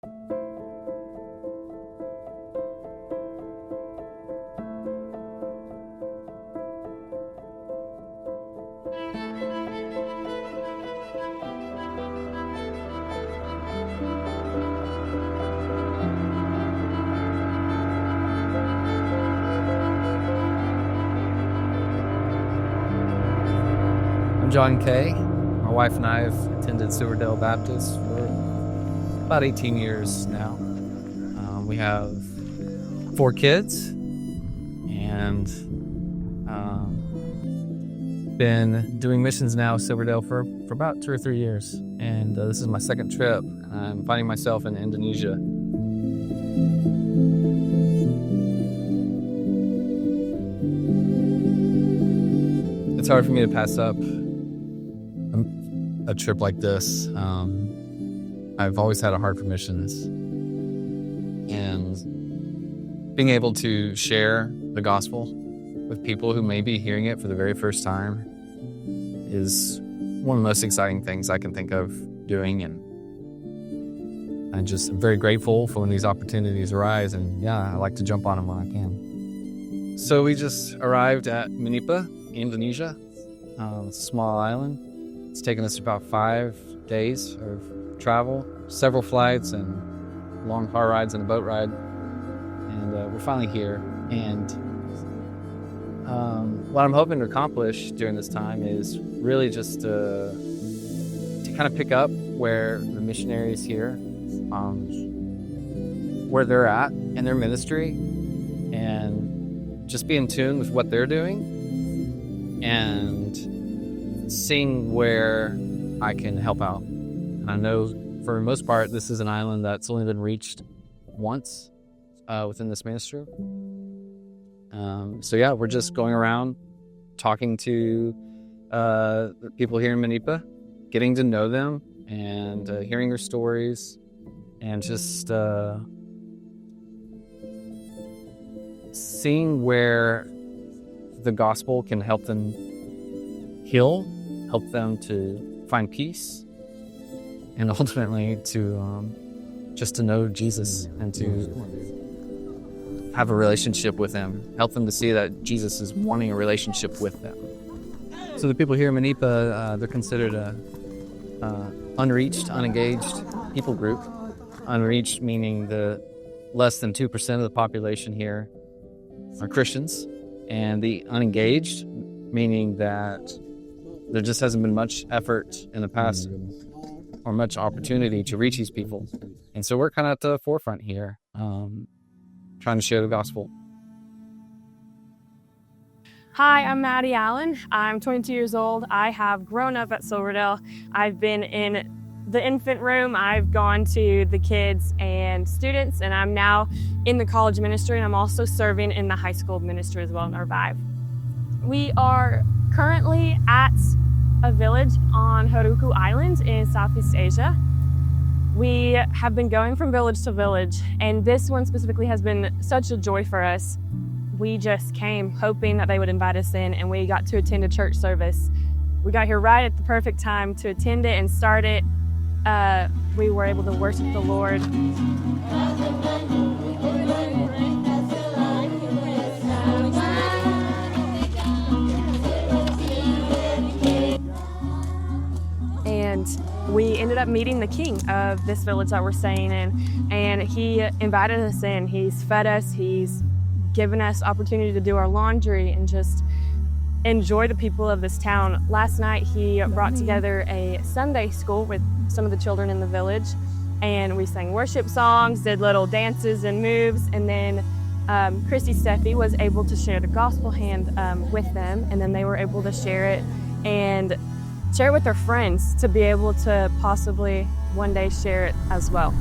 I'm John Kay. My wife and I have attended Silverdale Baptist for about 18 years now. We have 4 kids and been doing missions now at Silverdale for about 2 or 3 years. And this is my second trip. I'm finding myself in Indonesia. It's hard for me to pass up a trip like this. I've always had a heart for missions, and being able to share the gospel with people who may be hearing it for the very first time is one of the most exciting things I can think of doing, and I'm just very grateful for when these opportunities arise, and I like to jump on them when I can. So we just arrived at Manipa, Indonesia. It's a small island. It's taken us about 5 days of travel, several flights and long car rides and a boat ride. And we're finally here. And what I'm hoping to accomplish during this time is really just to kind of pick up where the missionaries here, where they're at in their ministry, and just be in tune with what they're doing and seeing where I can help out. And I know for the most part, this is an island that's only been reached once within this ministry. So we're just going around talking to people here in Manipa, getting to know them and hearing their stories, and just seeing where the gospel can help them heal, help them to find peace, and ultimately to just to know Jesus and to have a relationship with him, help them to see that Jesus is wanting a relationship with them. So the people here in Manipa, they're considered a unreached, unengaged people group. Unreached meaning the less than 2% of the population here are Christians, and the unengaged meaning that there just hasn't been much effort in the past or much opportunity to reach these people. And so we're kind of at the forefront here, trying to share the gospel. Hi, I'm Maddie Allen. I'm 22 years old. I have grown up at Silverdale. I've been in the infant room. I've gone to the kids and students, and I'm now in the college ministry, and I'm also serving in the high school ministry as well in Revive. We are currently at a village on Haruku Island in Southeast Asia. We have been going from village to village, and this one specifically has been such a joy for us. We just came hoping that they would invite us in, and we got to attend a church service. We got here right at the perfect time to attend it and start it. We were able to worship the Lord. And we ended up meeting the king of this village that we're staying in, and he invited us in. He's fed us, he's given us opportunity to do our laundry and just enjoy the people of this town. Last night he brought together a Sunday school with some of the children in the village, and we sang worship songs, did little dances and moves, and then Christy Steffi was able to share the gospel hand with them, and then they were able to share it and share it with their friends to be able to possibly one day share it as well.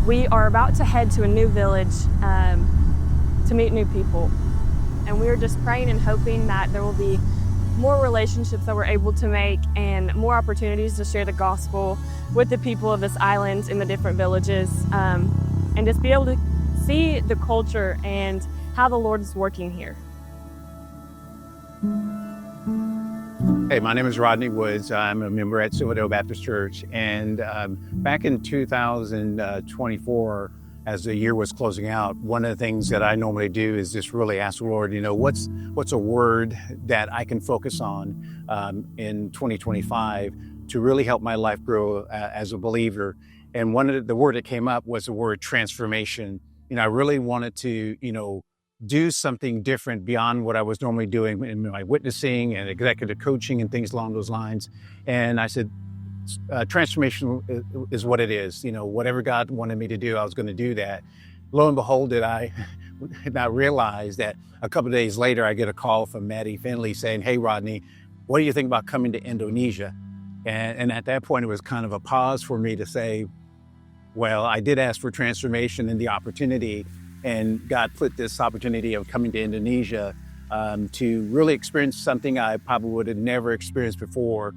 We are about to head to a new village to meet new people, and we are just praying and hoping that there will be more relationships that we're able to make and more opportunities to share the gospel with the people of this island in the different villages, and just be able to see the culture and how the Lord is working here. Hey, my name is Rodney Woods. I'm a member at Silverdale Baptist Church. And back in 2024, as the year was closing out, one of the things that I normally do is just really ask the Lord, what's a word that I can focus on in 2025 to really help my life grow as a believer. And one of the word that came up was the word transformation. I really wanted to, do something different beyond what I was normally doing in my witnessing and executive coaching and things along those lines. And I said, transformation is what it is. Whatever God wanted me to do, I was going to do that. Lo and behold, did I not realize that a couple of days later, I get a call from Maddie Finley saying, "Hey, Rodney, what do you think about coming to Indonesia?" And at that point, it was kind of a pause for me to say, well, I did ask for transformation and the opportunity, and God put this opportunity of coming to Indonesia to really experience something I probably would have never experienced before.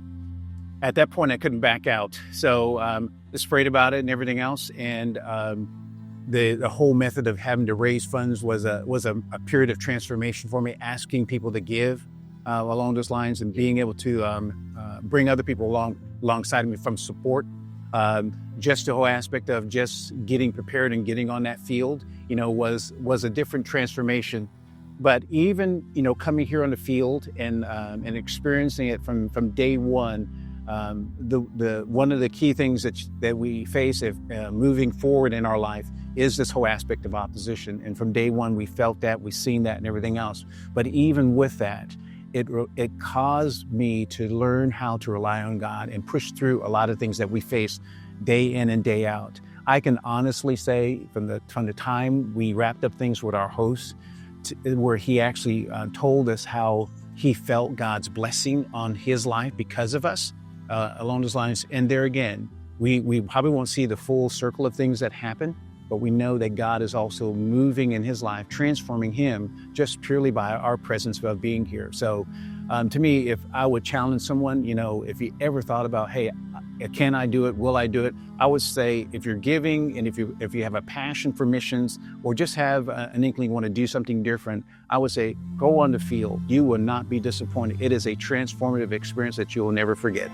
At that point, I couldn't back out. So I prayed about it and everything else. And the whole method of having to raise funds was a period of transformation for me, asking people to give along those lines and being able to bring other people alongside me from support. Just the whole aspect of just getting prepared and getting on that field, was a different transformation. But even, coming here on the field and experiencing it from day one, the one of the key things that we face if moving forward in our life is this whole aspect of opposition. And from day one, we felt that, we've seen that and everything else. But even with that, it caused me to learn how to rely on God and push through a lot of things that we face day in and day out. I can honestly say from the time we wrapped up things with our host, where he actually told us how he felt God's blessing on his life because of us along those lines. And there again, we probably won't see the full circle of things that happen, but we know that God is also moving in his life, transforming him just purely by our presence of being here. So to me, if I would challenge someone, if you ever thought about, hey, can I do it? Will I do it? I would say if you're giving and if you have a passion for missions or just have an inkling want to do something different, I would say go on the field. You will not be disappointed. It is a transformative experience that you will never forget.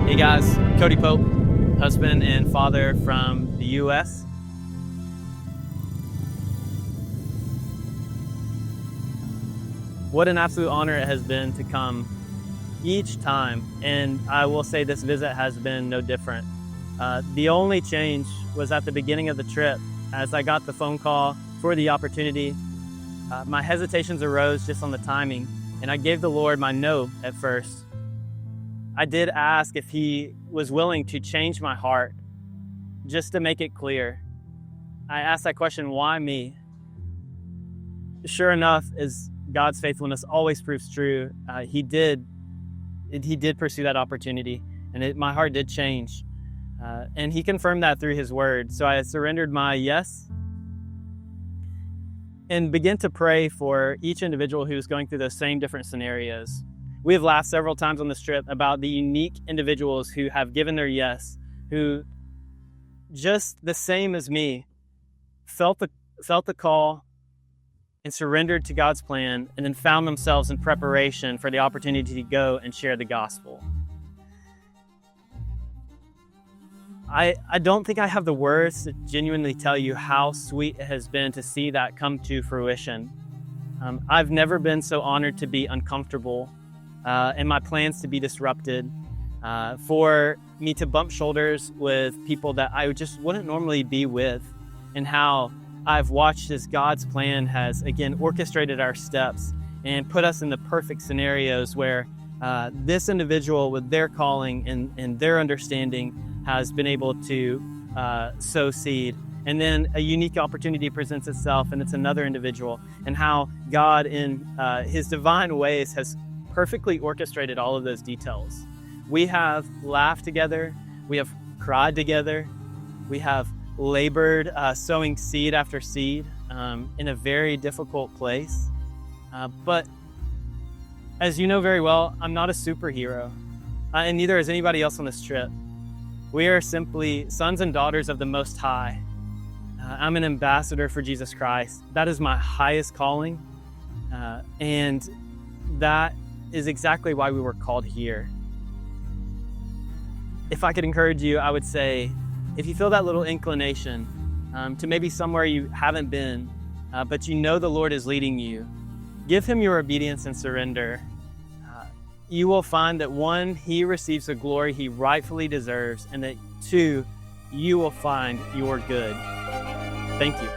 Hey guys, Cody Pope, husband and father from the U.S. What an absolute honor it has been to come each time, and I will say this visit has been no different. The only change was at the beginning of the trip. As I got the phone call for the opportunity, my hesitations arose just on the timing, and I gave the Lord my no at first. I did ask if he was willing to change my heart, just to make it clear. I asked that question, why me? Sure enough, as God's faithfulness always proves true, he did pursue that opportunity, and my heart did change. And he confirmed that through his word. So I surrendered my yes and began to pray for each individual who's going through those same different scenarios. We have laughed several times on this trip about the unique individuals who have given their yes, who just the same as me, felt the call and surrendered to God's plan, and then found themselves in preparation for the opportunity to go and share the gospel. I don't think I have the words to genuinely tell you how sweet it has been to see that come to fruition. I've never been so honored to be uncomfortable and my plans to be disrupted, for me to bump shoulders with people that I just wouldn't normally be with, and how I've watched as God's plan has, again, orchestrated our steps and put us in the perfect scenarios where this individual with their calling and their understanding has been able to sow seed. And then a unique opportunity presents itself, and it's another individual, and how God in his divine ways has perfectly orchestrated all of those details. We have laughed together, we have cried together, we have labored sowing seed after seed in a very difficult place. But as you know very well, I'm not a superhero. and neither is anybody else on this trip. We are simply sons and daughters of the Most High. I'm an ambassador for Jesus Christ. That is my highest calling, and that is exactly why we were called here. If I could encourage you, I would say, if you feel that little inclination to maybe somewhere you haven't been, but you know the Lord is leading you, give Him your obedience and surrender. You will find that 1, He receives the glory He rightfully deserves, and that 2, you will find your good. Thank you.